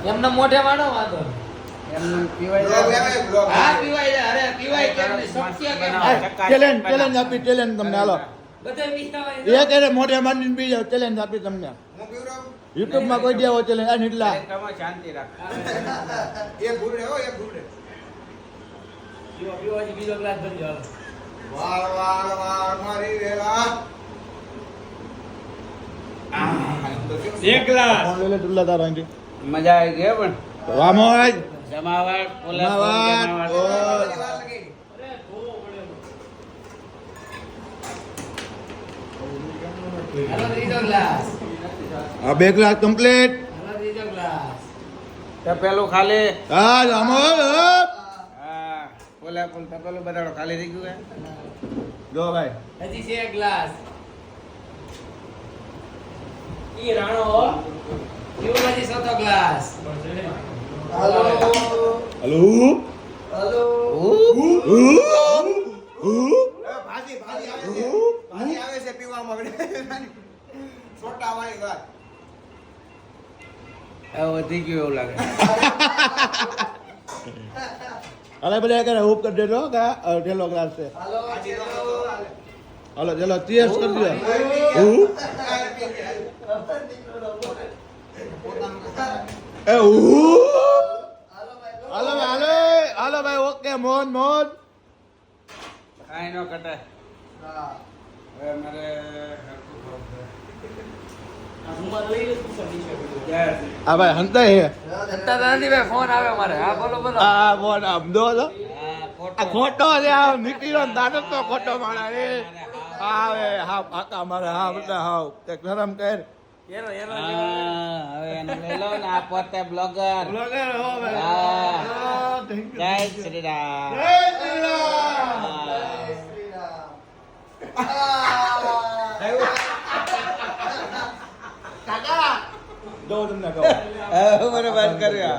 એમને મોઢે વાળો વાંધો એમને પીવાય હા પીવાય અરે પીવાય કેમ નહીં શક્ય કેમ ચેલેન્જ આપી ચેલેન્જ તમને હાલો બધે પીવાય એક એને મોઢે માંડીને પી જાવ ચેલેન્જ આપી તમને યુટ્યુબ માં કોઈ દેવો ચેલેન્જ આ નીટલા શાંતિ રાખ એક ગુરડે હો એક ગુરડે પીવા બીજો ગ્લાસ ભરી જાવ વાળ વાળ વાળ મારી વેલા એક ગ્લાસ ફોન લઈ લે ટુલ્લા તારો અહીંથી મજા આવી ગઈ પણ વામોજ જમાવટ જમાવટ, હાલો ત્રીજો ગ્લાસ આ બે ગ્લાસ કમ્પ્લીટ હાલો ત્રીજો ગ્લાસ પેલું ખાલી હા વામોજ હા પોલા પોલ પેલું બધાડો ખાલી થઈ ગયું જો ભાઈ હજી છે એક ગ્લાસ ઈ રાણો હો પીવો હજી ચોથો ગ્લાસ હલો ભાજી ભાજી આવે છે ભાજી આવે છે પીવામાં છોટા વાળી વાત હવે વધી ગયું એવું લાગે અરે બધા કરે હુપ કરી દેજો કે ઢેલો ગ્લાસ છે હાલો હાલો ચલો ચીયર્સ કરી દો એ હાલો ભાઈ ઓકે મોહન મોહન કાંઈ ન કટે હવે મારે આ ભાઈ હંતા હે ભાઈ ફોન આવે મારે હા બોલો બોલો આ મોહન આમ દો તો હા આ ખોટો છે આ નીકળ્યો ને દાદો તો ખોટો મારા રે આવે હા આકા મારે હા બધા હાવ તે ગરમ કર એનો એનો હવે એને લઈ લો ને આ પોતે બ્લોગર બ્લોગર હો ભાઈ હા. થેન્ક જય શ્રી રામ જય શ્રી રામ કાકા દો તમને કહો હવે મને વાત કર્યા